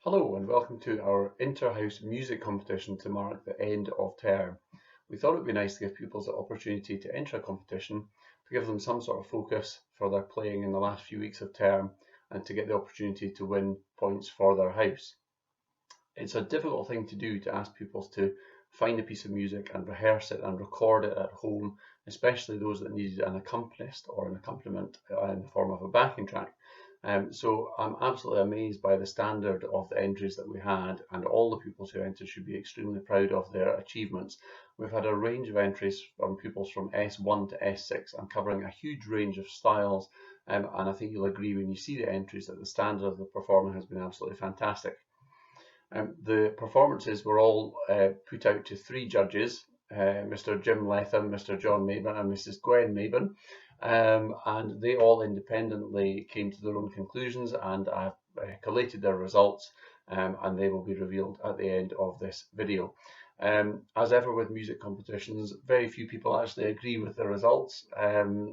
Hello and welcome to our inter-house music competition to mark the end of term. We thought it would be nice to give pupils the opportunity to enter a competition, to give them some sort of focus for their playing in the last few weeks of term and to get the opportunity to win points for their house. It's a difficult thing to do to ask pupils to find a piece of music and rehearse it and record it at home, especially those that needed an accompanist or an accompaniment in the form of a backing track. So I'm absolutely amazed by the standard of the entries that we had, and all the pupils who entered should be extremely proud of their achievements. We've had a range of entries from pupils from S1 to S6 and covering a huge range of styles, and I think you'll agree when you see the entries that the standard of the performance has been absolutely fantastic. The performances were all put out to three judges, Mr. Jim Letham, Mr. John Maben and Mrs. Gwen Maben, and they all independently came to their own conclusions, and I've collated their results, and they will be revealed at the end of this video. As ever with music competitions, very few people actually agree with the results.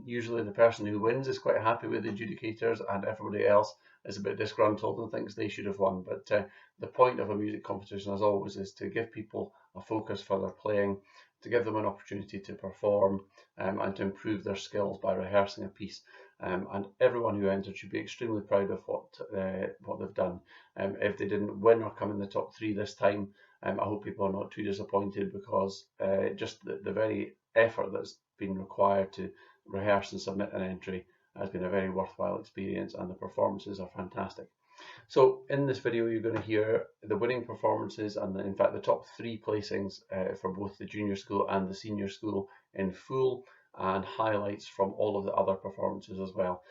Usually the person who wins is quite happy with the adjudicators and everybody else is a bit disgruntled and thinks they should have won. But the point of a music competition, as always, is to give people a focus for their playing, to give them an opportunity to perform and to improve their skills by rehearsing a piece. And everyone who entered should be extremely proud of what they've done. If they didn't win or come in the top three this time, I hope people are not too disappointed, because just the very effort that's been required to rehearse and submit an entry has been a very worthwhile experience, and the performances are fantastic. So in this video you're going to hear the winning performances and in fact the top three placings for both the junior school and the senior school in full, and highlights from all of the other performances as well,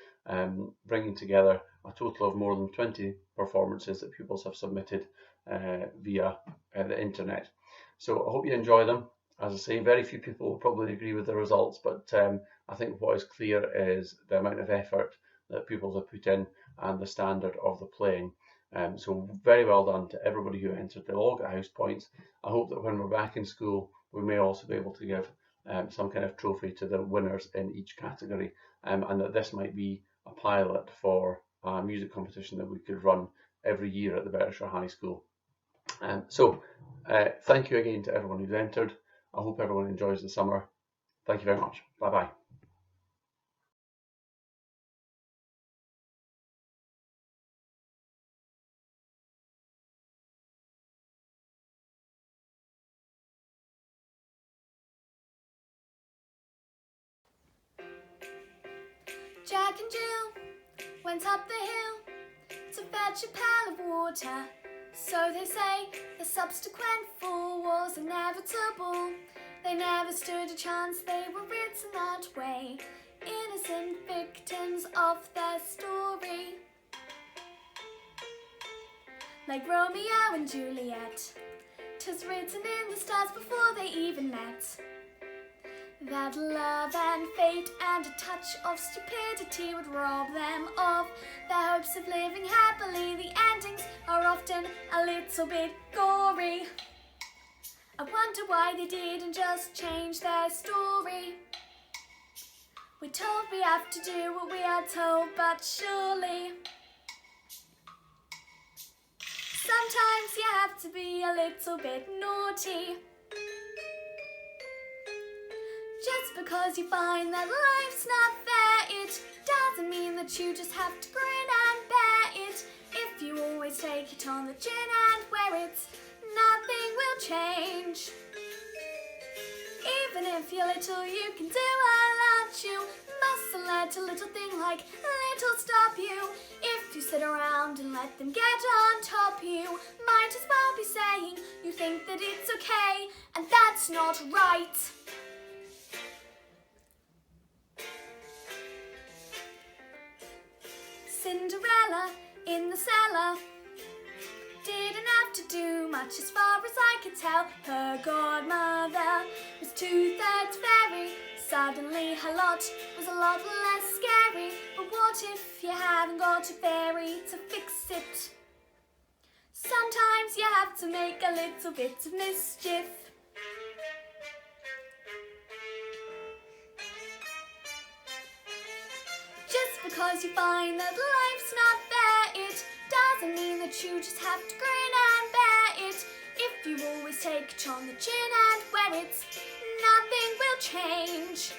bringing together a total of more than 20 performances that pupils have submitted via the internet. So I hope you enjoy them. As I say, very few people will probably agree with the results, but I think what is clear is the amount of effort that pupils have put in and the standard of the playing. So very well done to everybody who entered. They'll all get house points. I hope that when we're back in school, we may also be able to give some kind of trophy to the winners in each category, and that this might be a pilot for a music competition that we could run every year at the Berwickshire High School. So thank you again to everyone who's entered. I hope everyone enjoys the summer. Thank you very much. Bye bye. Jack and Jill went up the hill to fetch a pail of water. So they say the subsequent fall was inevitable. They never stood a chance, they were written that way, innocent victims of their story. Like Romeo and Juliet, 'twas written in the stars before they even met, that love and fate and a touch of stupidity would rob them of their hopes of living happily. The endings are often a little bit gory. I wonder why they didn't just change their story. We're told we have to do what we are told, but surely sometimes you have to be a little bit naughty. Just because you find that life's not fair, it doesn't mean that you just have to grin and bear it. If you always take it on the chin and wear it, nothing will change. Even if you're little, you can do a lot. You mustn't let a little thing like little stop you. If you sit around and let them get on top, you might as well be saying you think that it's okay, and that's not right. Cinderella in the cellar didn't have to do much as far as I could tell. Her godmother was 2/3 fairy. Suddenly her lot was a lot less scary. But what if you haven't got a fairy to fix it? Sometimes you have to make a little bit of mischief. Just because you find that life's not fair, it doesn't doesn't mean that you just have to grin and bear it. If you always take it on the chin and wear it, nothing will change.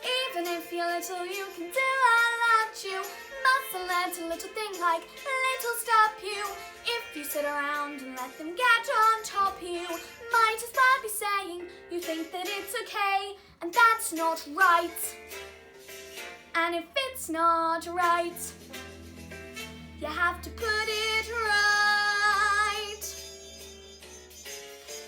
Even if you're little, you can do a lot. You mustn't let a little thing like little stop you. If you sit around and let them get on top, you might as well be saying you think that it's okay, and that's not right. And if it's not right, you have to put it right.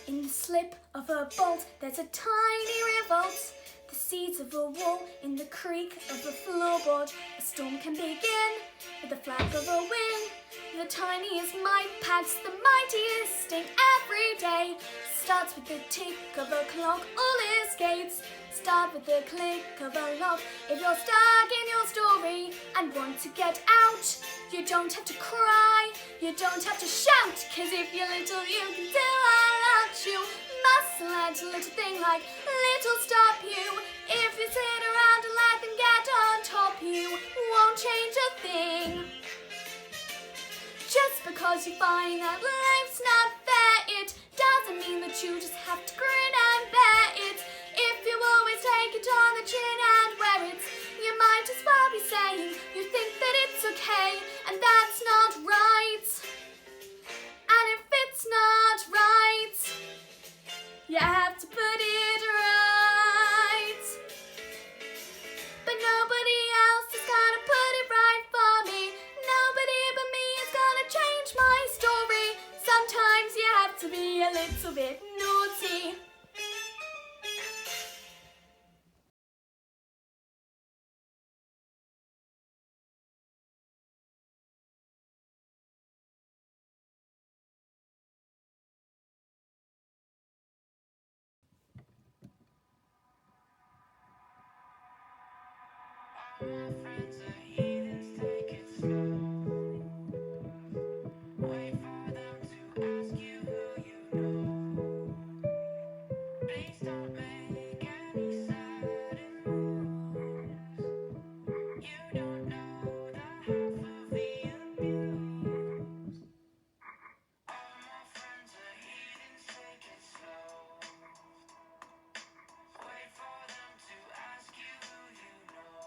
In the slip of a bolt, there's a tiny revolt. The seeds of a wall in the creak of a floorboard. A storm can begin with the flap of a wing. The tiniest mite packs the mightiest sting every day. Starts with the tick of a clock, all escapes start with the click of a lock. If you're stuck in your story and want to get out, you don't have to cry, you don't have to shout, 'cause if you're little you can do a lot. You mustn't let a little thing like little stop you. If you sit around and let them get on top, you won't change a thing. Just because you find that life's not fair, it doesn't mean that you just have to grin and bear it. If you always take it on the chin and wear it, you might as well be saying you think that it's okay, and that's not right. And if it's not right, you have to put it right. But nobody else is gonna put it right for me. Nobody but me is gonna change my story. Sometimes you have to be a little bit naughty. Friends are heathens, take it slow. Wait for them to ask you who you know. Please don't make any sudden moves. You don't know the half of the abuse. All my friends are heathens, take it slow. Wait for them to ask you who you know.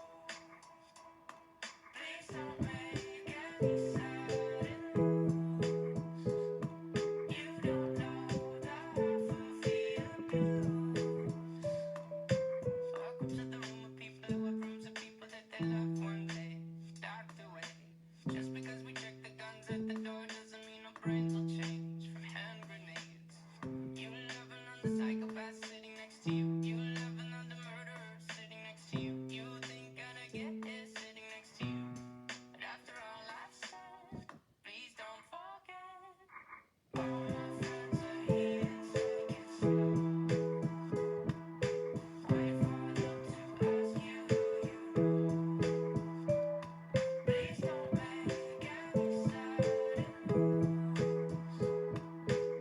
Please don't make any sudden moves. You don't know the half of the abuse. Welcome to the room of people who have rooms of people that they love one day docked away. Just because we check the guns at the door doesn't mean our brains will change from hand grenades. You love another psychopath sitting next to you. You love another murderer sitting next to you. You think gonna get is sitting next to you. But after all I've said, please don't forget. All my friends are heathens, take it slow. Wait for them to ask you who you know. Please don't make any sudden moves.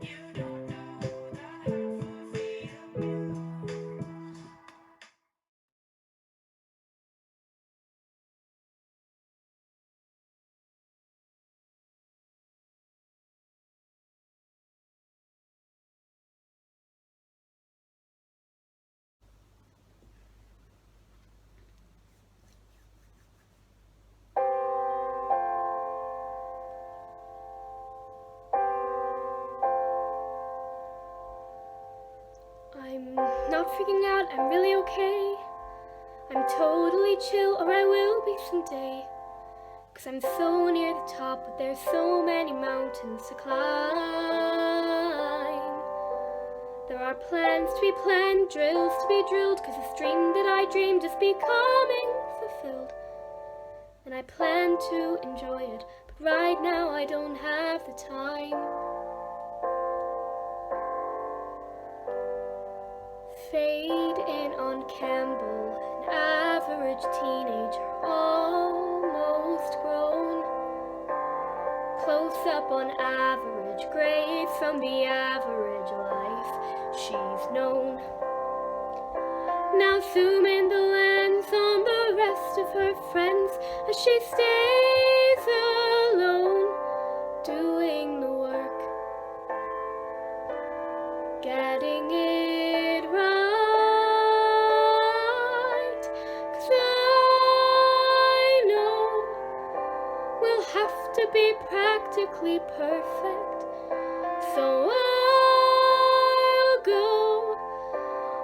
You don't know the half of the abuse. I'm not freaking out, I'm really okay. I'm totally chill, or I will be someday. 'Cause I'm so near the top, but there's so many mountains to climb. There are plans to be planned, drills to be drilled, 'cause this dream that I dreamed is becoming fulfilled. And I plan to enjoy it, but right now I don't have the time. Fade in on Campbell, an average teenager, almost grown. Close up on average, grades from the average life she's known. Now zoom in the lens on the rest of her friends as she stays alone. be practically perfect. So I'll go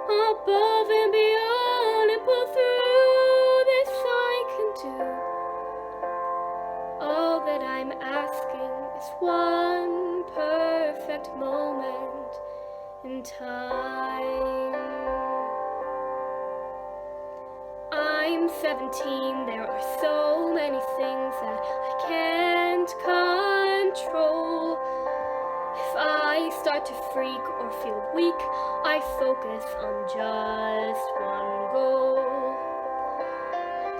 above and beyond and pull through. This I can do. All that I'm asking is one perfect moment in time. I'm 17, there are so many things that I can't control. If I start to freak or feel weak, I focus on just one goal.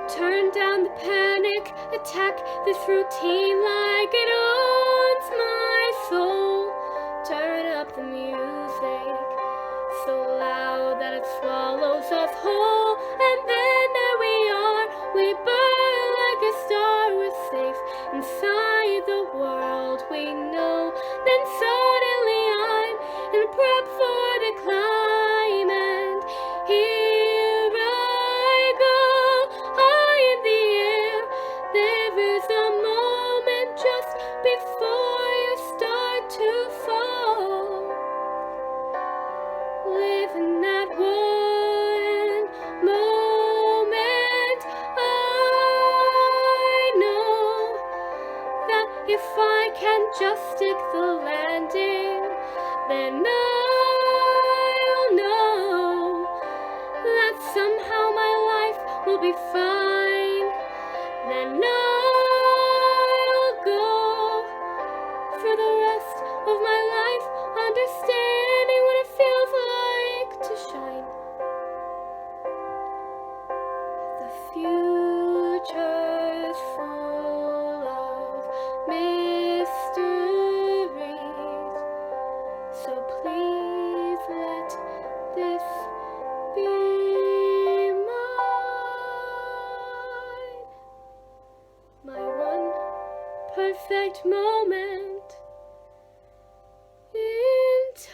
Turn down the panic, attack this routine like it owns my soul. Turn up the music so loud that it swallows us whole. And then there we are, we burn like a star. We're safe inside the world we know. Then suddenly I'm in prep for the climb, and here I go, high in the air. There is a moment just before you start to fall. Live in that one moment. I know that if I can just stick the landing, then I'll know that somehow my life will be fine. Then I'll go for the rest of my life, understanding what it feels like to shine. The future's full of mysteries, so please let this be mine. My one perfect moment in time.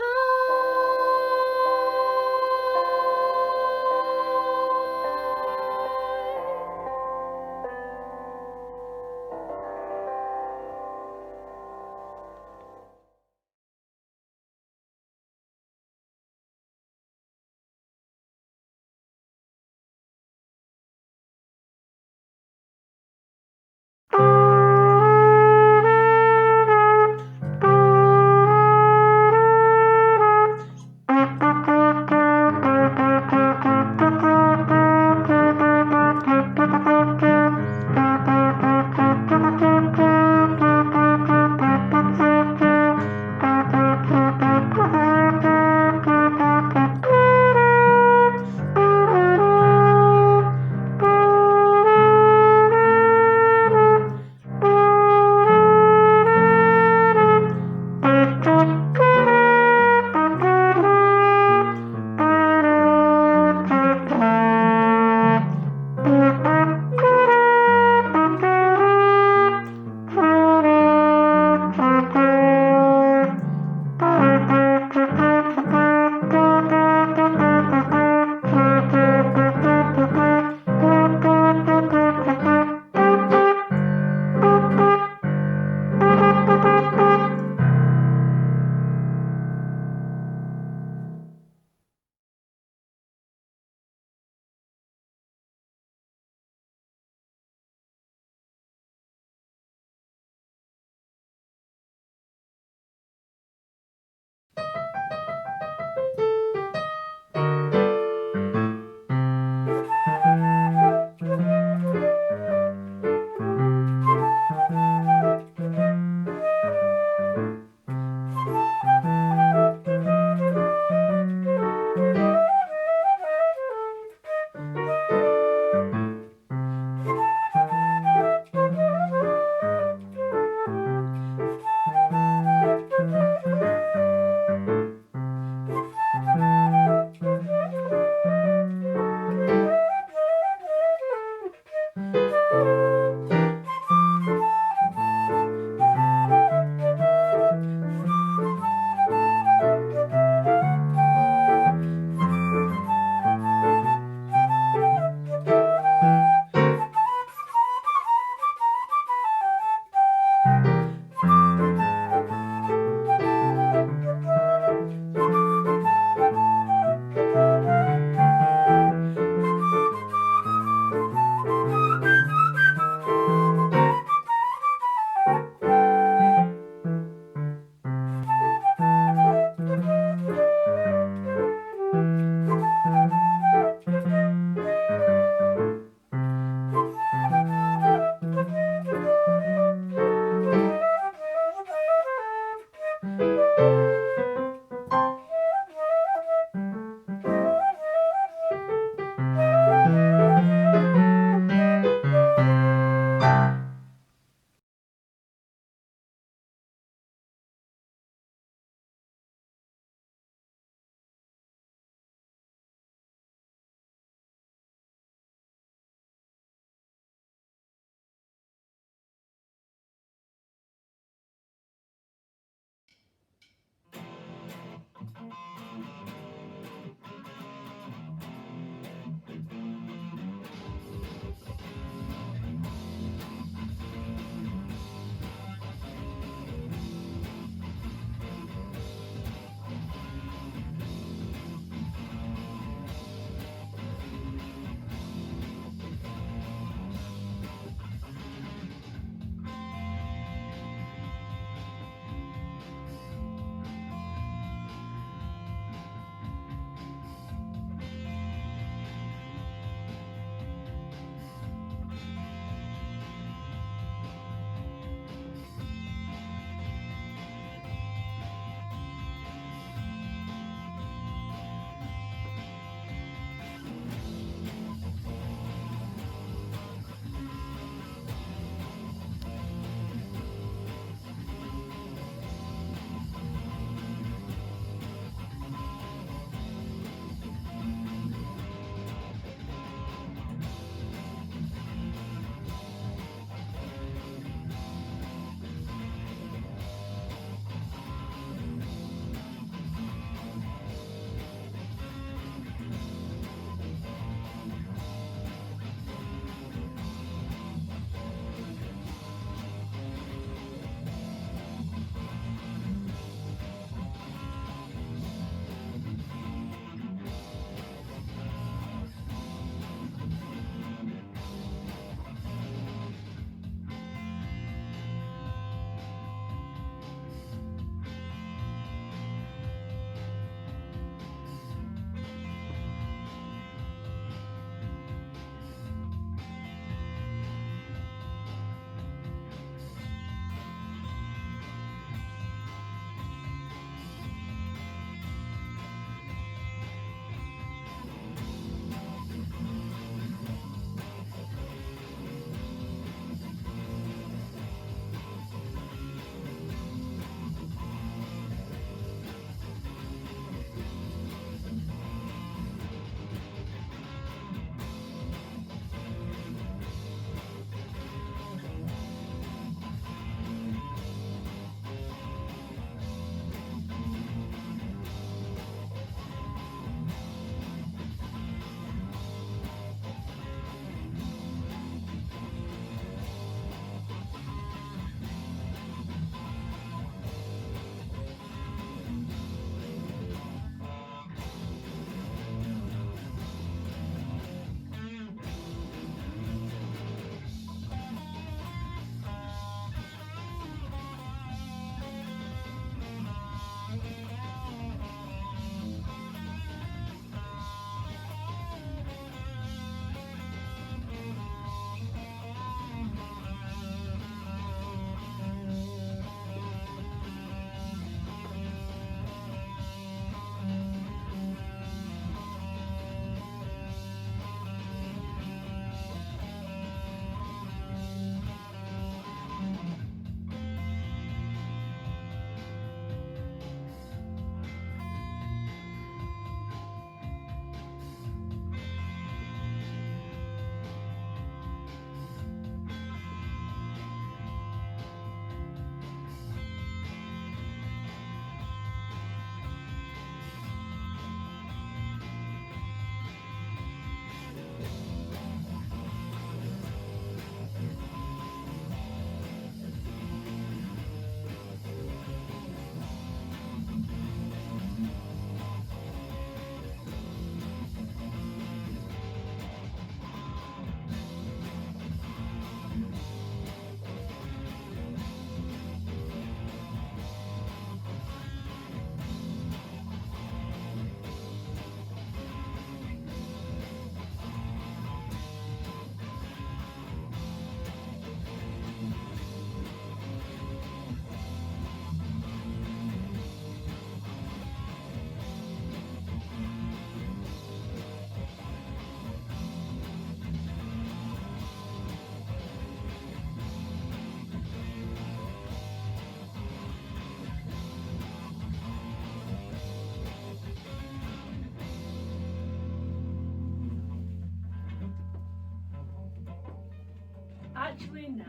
actually, nah.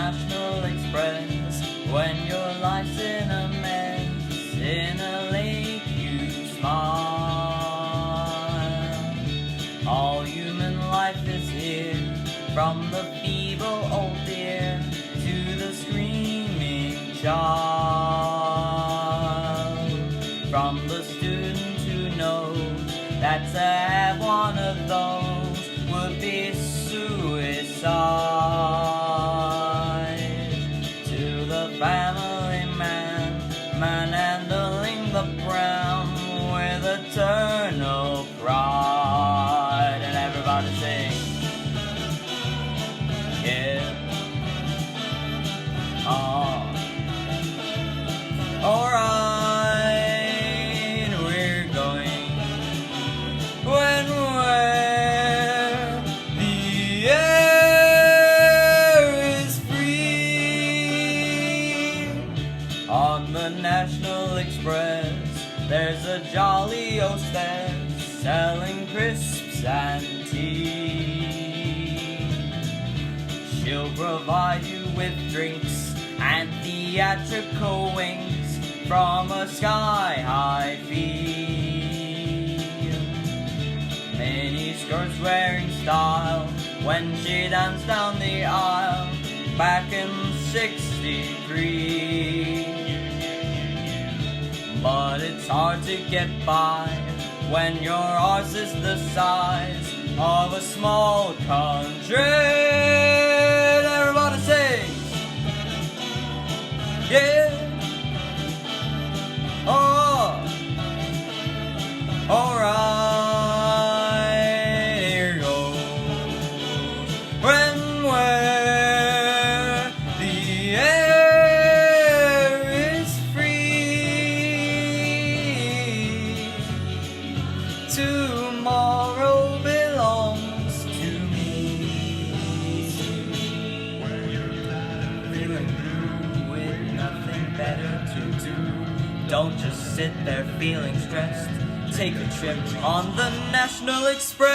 National Express. When your life's in a mess, in a lake you smile. All human life is here, from the feeble old deer to the screaming child. From the student who knows that to have one of those would be suicide. To the family man, handling the brown with eternal pride. And everybody sing, yeah. Alright, we're going when where the air is free. On the National Express, there's a jolly hostess selling crisps and tea. She'll provide you with drinks and theatrical winks from a sky-high fee. Mini skirts wearing style when she danced down the aisle back in '63. But it's hard to get by when your arse is the size of a small country. Everybody sing, yeah. Oh, alright, here goes. When where the air is free, tomorrow belongs to me. Feeling blue with nothing better to do. Don't just sit there feeling stressed. Take a trip on the National Express.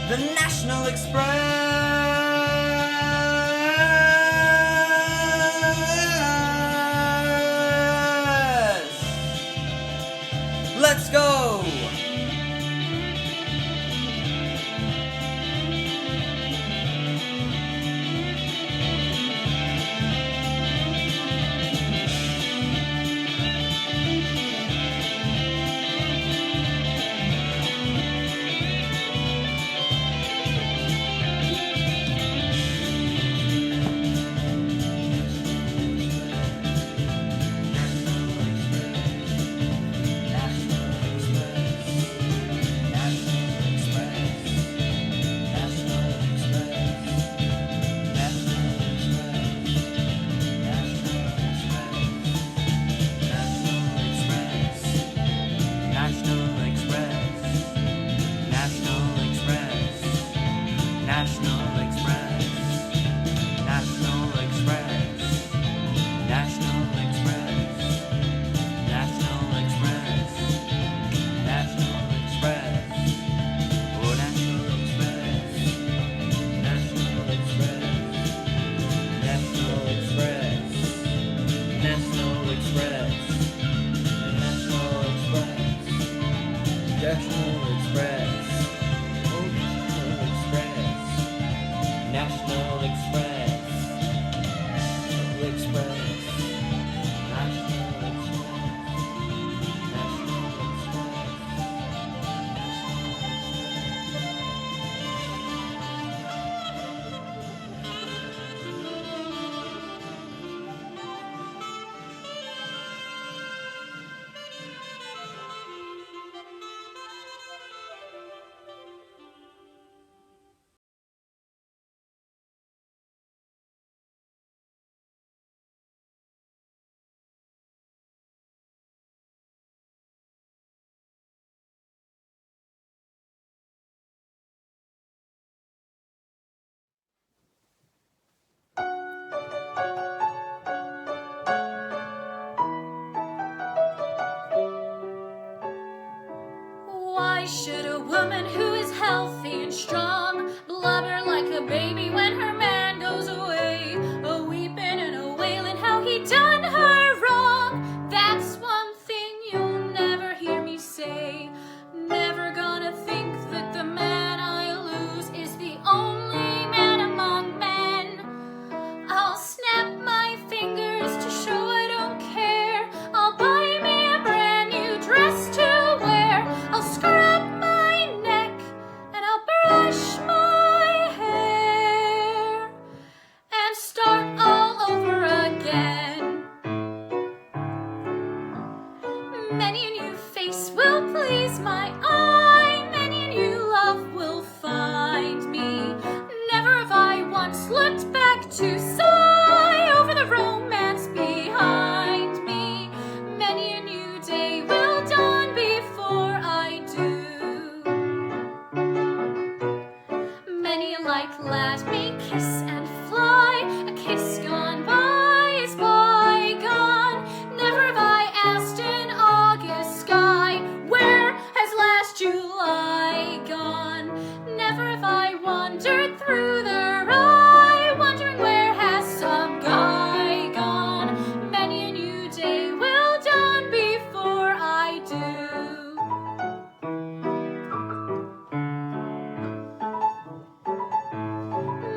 The National Express. Let's go. Should a woman who is healthy and strong blubber like a baby when her man goes away, a weeping and a wailing how he done her wrong? That's one thing you'll never hear me say. Never gonna think that the man I lose is the only man among men. I'll snap my fingers to show I don't care. I'll buy me a brand new dress to wear. I'll scrub my neck and I'll brush my hair and start all over again. Many a new face will please my eye, many a new love will find me. Never have I once looked back to sigh over the romance behind me. Many a new day will dawn before I do. Many a like let me kiss and fly, a kiss gone by is bygone. Never have I asked an August sky, where has last July gone? Never have I wandered through their eye, wondering where has some guy gone. Many a new day will dawn before I do.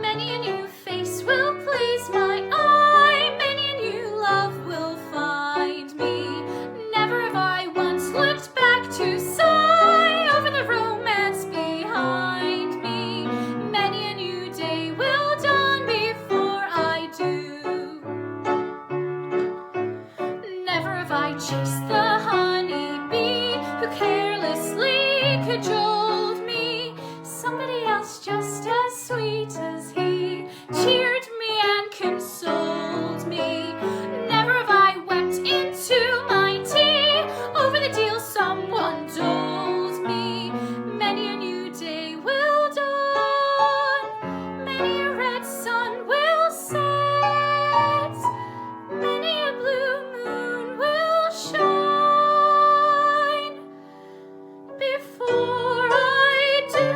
Many a new face will please my eye, many a new love will find me. Never have I once looked back to sigh over the romance behind me. Many a new day will dawn before I do. Never have I chased the honeybee who carelessly cajoled me. Somebody else just as sweet as he cheered me and consoled me. Never have I wept into my tea over the deal someone told me. Many a new day will dawn, many a red sun will set, many a blue moon will shine before I do.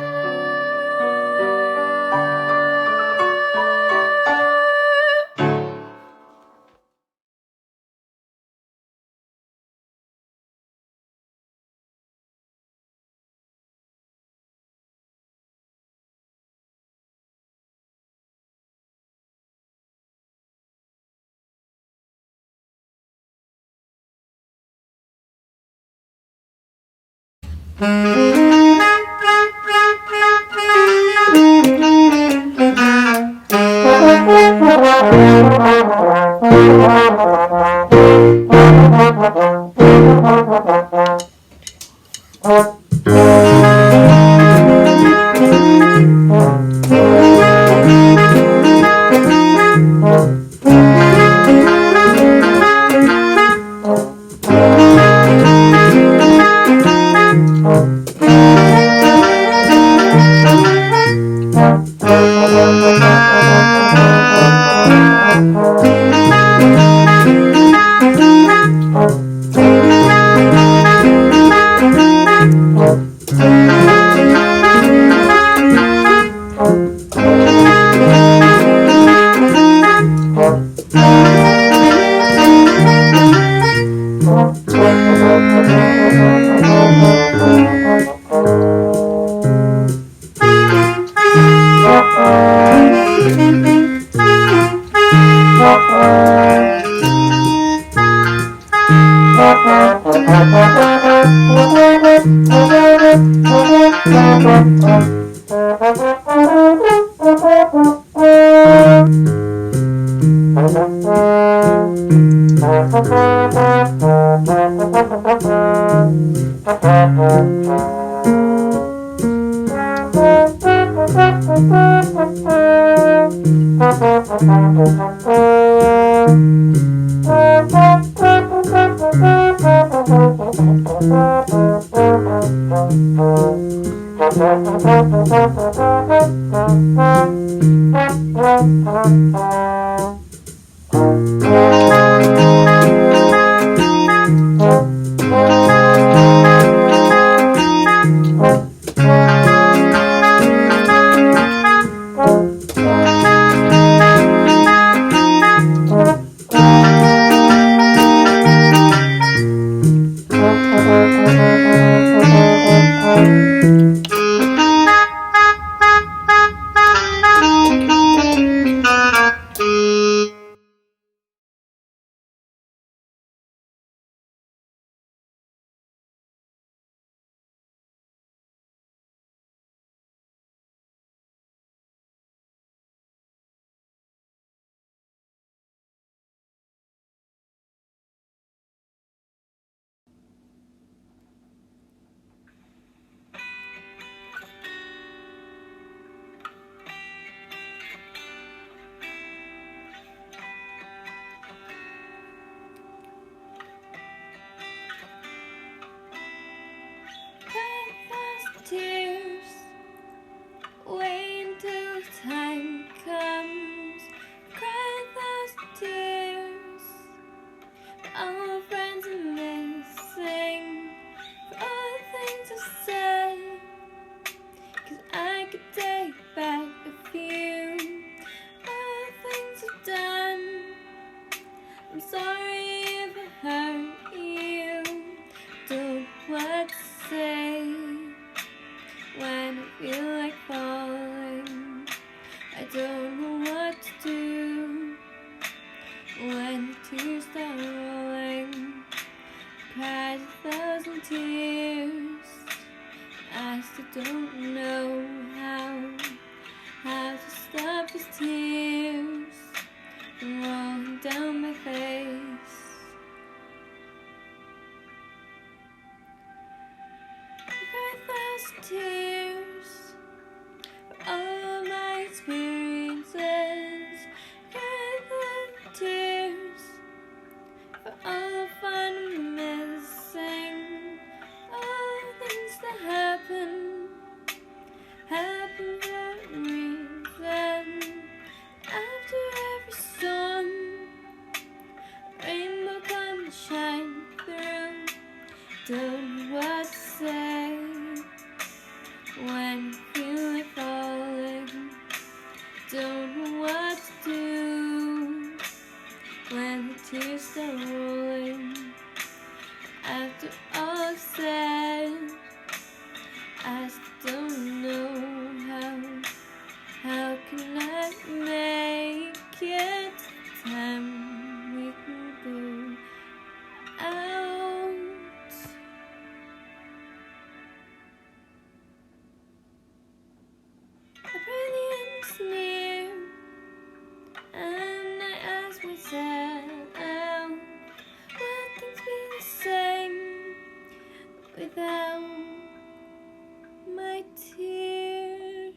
I'm sorry if I hurt you. Don't know what to say when I feel like falling. I don't know what to do when the tears start rolling. Cried 1,000 tears. I still don't know how to stop these tears from rolling down my face. I cried 1,000 tears for all of my experiences. I cried 1,000 tears for all the fun I'm missing. All the things that happen for a reason. After every storm, rainbow comes to shine through. Don't know what to say when I feel like falling. Don't know what to do when the tears start rolling. After all I've said, I still don't know how can I make it time we can go out. I pray the end's near, and I ask myself, will things be the same without my tears?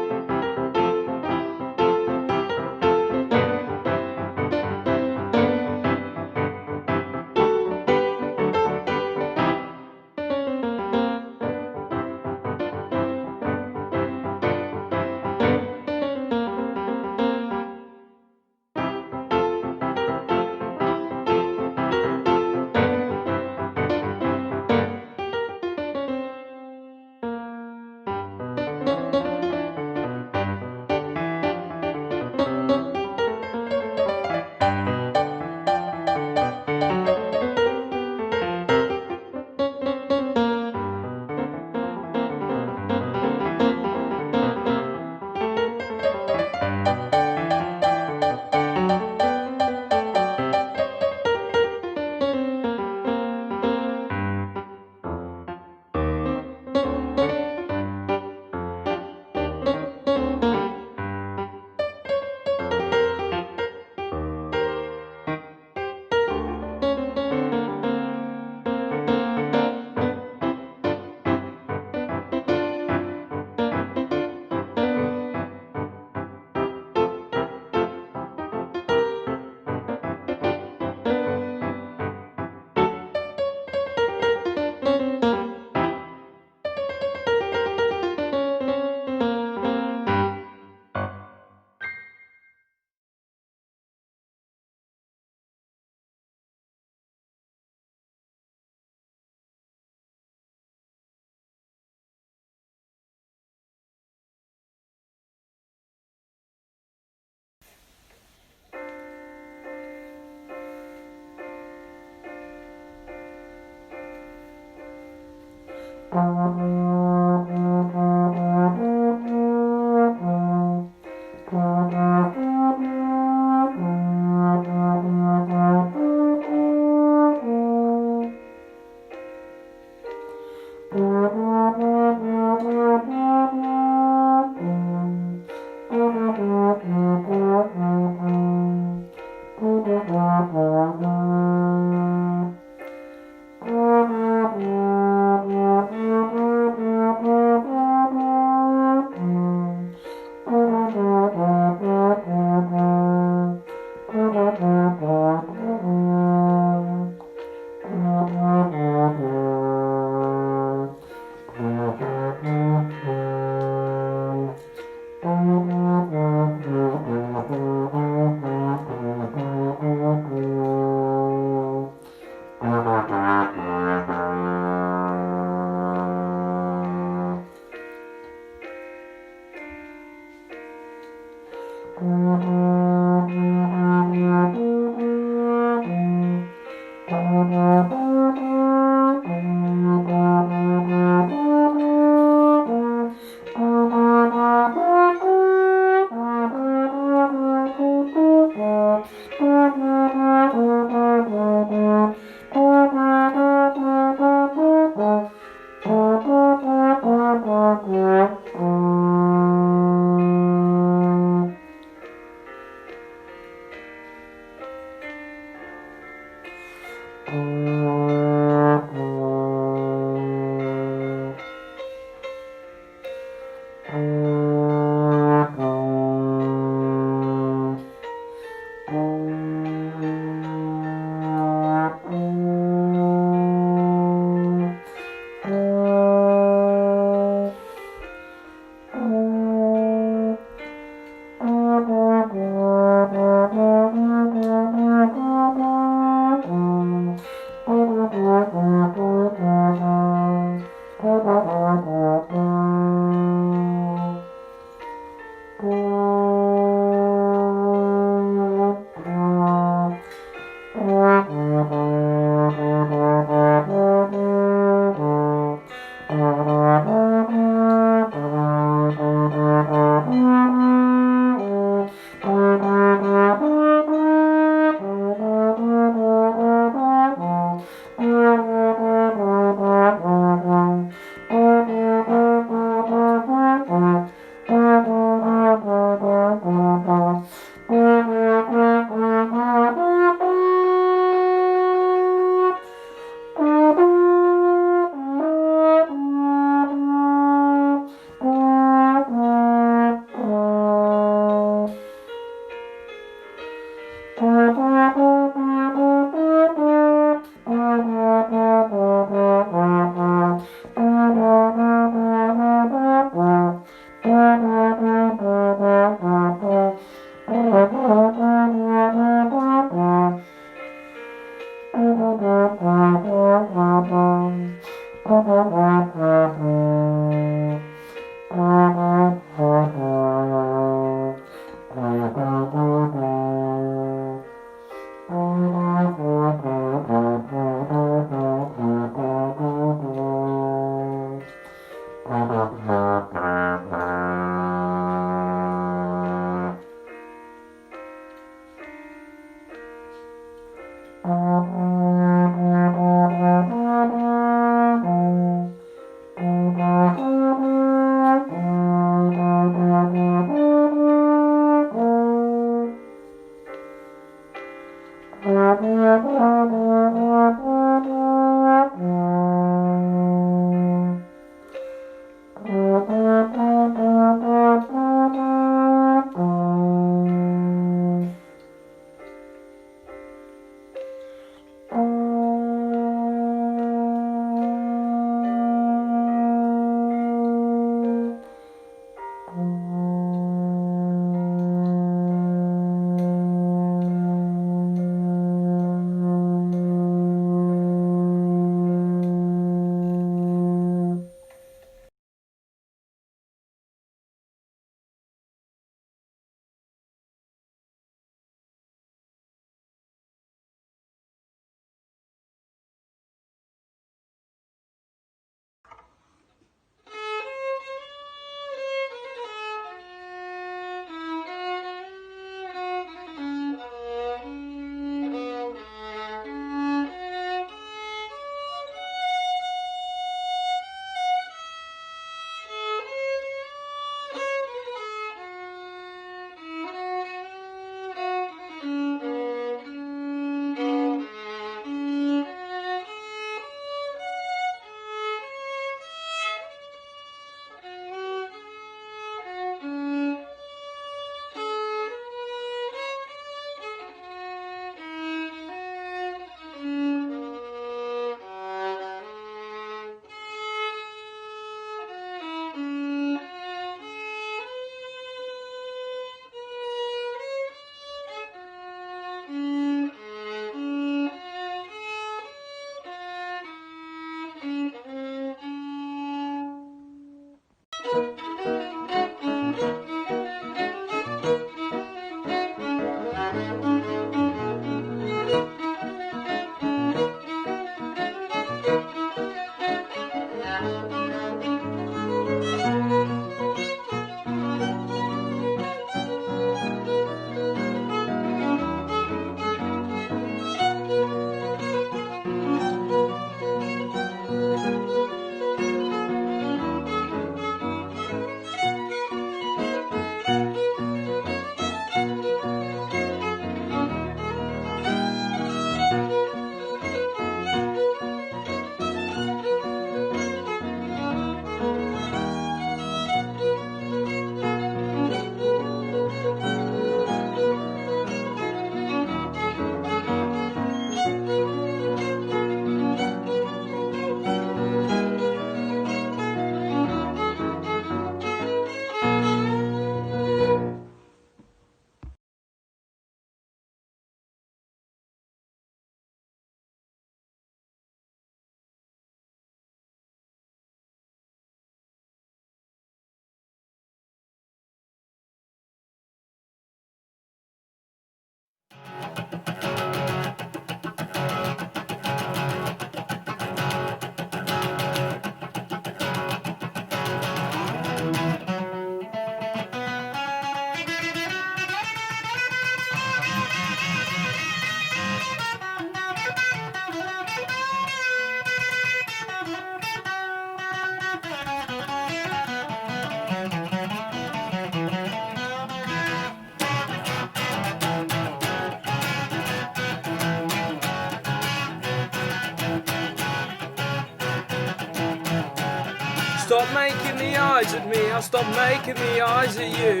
Stop making the eyes at me, I'll stop making the eyes at you.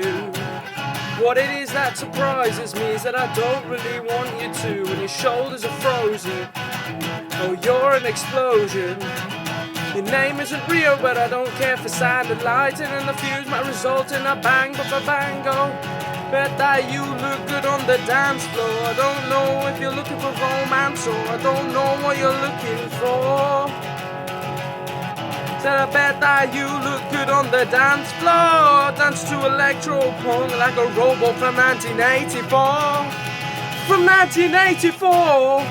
What it is that surprises me is that I don't really want you to, and your shoulders are frozen. Oh, you're an explosion. Your name isn't real, but I don't care for sand and lighting, and the fuse might result in a bang, but for bango. Bet that you look good on the dance floor. I don't know if you're looking for romance, or I don't know what you're looking for. Said I bet that you look good on the dance floor. Dance to electro punk like a robot from 1984. From 1984.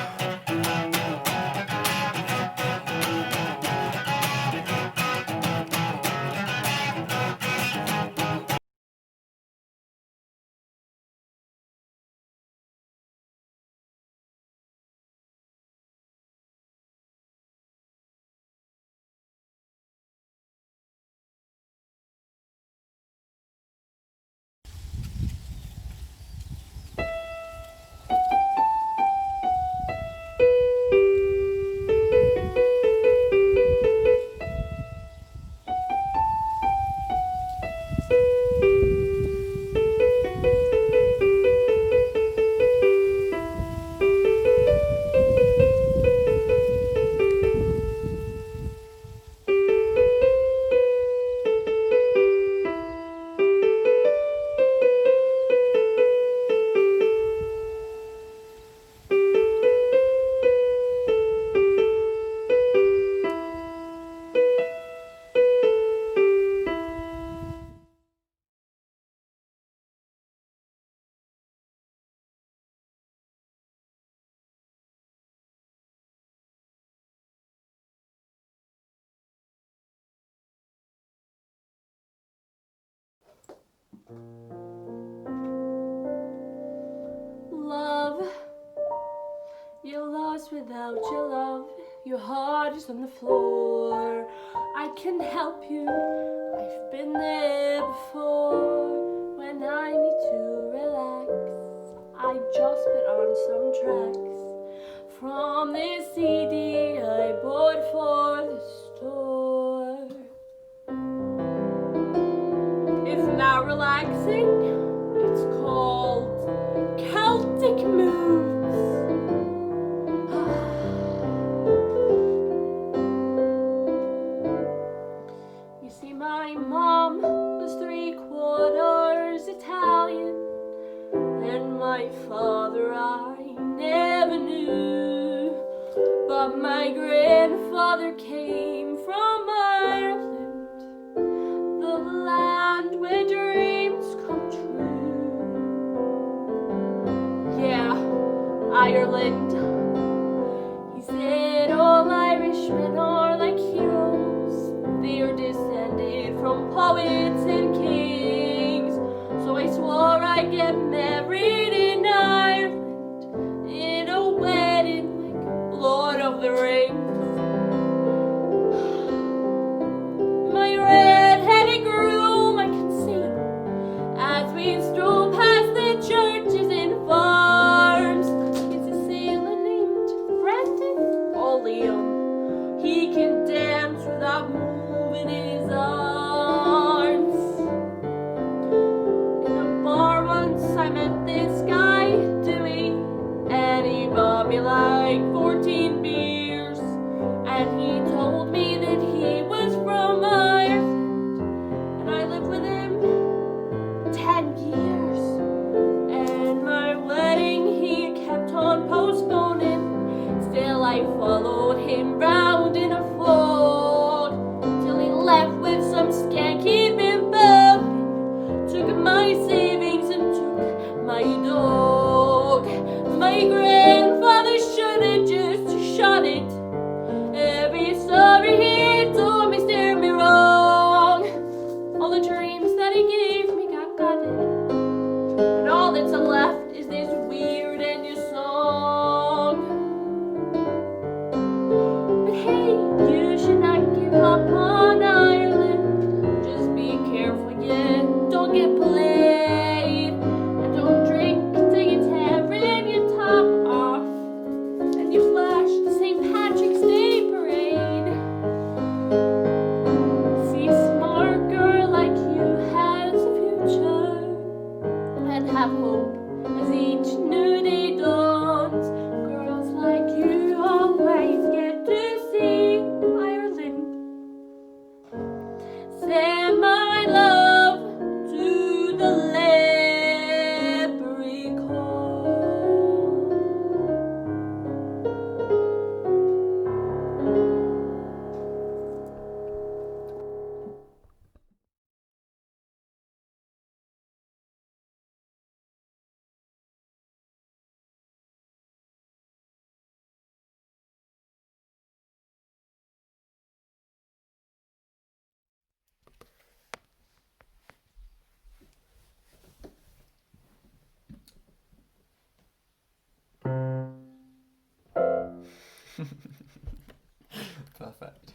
Love, you're lost without your love. Your heart is on the floor. I can help you, I've been there before. When I need to relax, I just put on some tracks from this CD I bought for the store. Isn't that relaxing? It's called Celtic Moods. You see, my mom was 3/4 Italian, and my father I never knew. But my grandfather came from Ireland, the land where dreams come true. Yeah, Ireland. He said all Irishmen are like heroes. They are descended from poets and kings. So I swore I'd get married in Ireland, in a wedding like Lord of the Rings. My red-headed groom, I can see him as we stroll past the churches and farms. It's a sailor named Brendan or Liam. He can dance without moving his arms. In a bar once I met Perfect.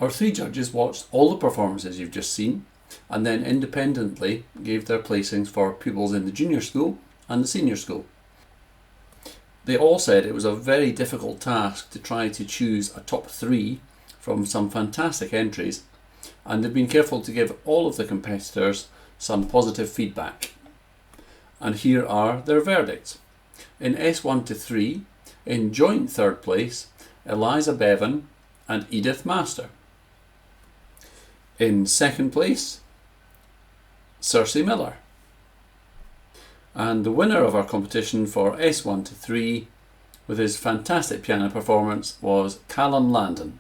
Our 3 judges watched all the performances you've just seen and then independently gave their placings for pupils in the junior school and the senior school. They all said it was a very difficult task to try to choose a top 3 from some fantastic entries, and they've been careful to give all of the competitors some positive feedback. And here are their verdicts. In S1 to 3, in joint 3rd place, Eliza Bevan and Edith Master. In 2nd place, Cersei Miller. And the winner of our competition for S1 to 3 with his fantastic piano performance was Callum Landon.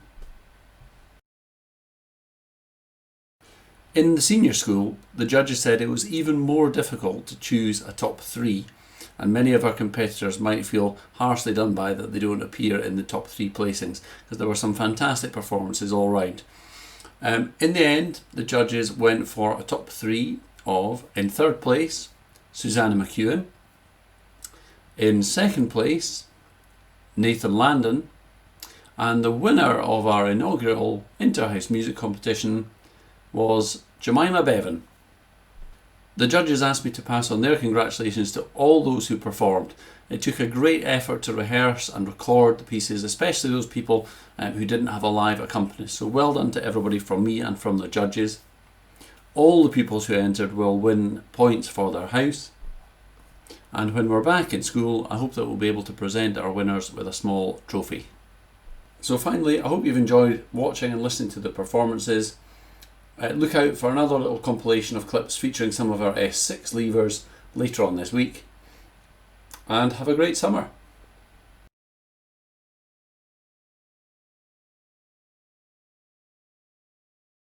In the senior school, the judges said it was even more difficult to choose a top 3, and many of our competitors might feel harshly done by that they don't appear in the top 3 placings, because there were some fantastic performances all round. In the end, the judges went for a top 3 of, in 3rd place, Susanna McEwen, in 2nd place, Nathan Landon, and the winner of our inaugural Interhouse Music Competition was Jemima Bevan. The judges asked me to pass on their congratulations to all those who performed. It took a great effort to rehearse and record the pieces, especially those people who didn't have a live accompanist. So well done to everybody from me and from the judges. All the pupils who entered will win points for their house. And when we're back in school, I hope that we'll be able to present our winners with a small trophy. So finally, I hope you've enjoyed watching and listening to the performances. Look out for another little compilation of clips featuring some of our S6 leavers later on this week. And have a great summer.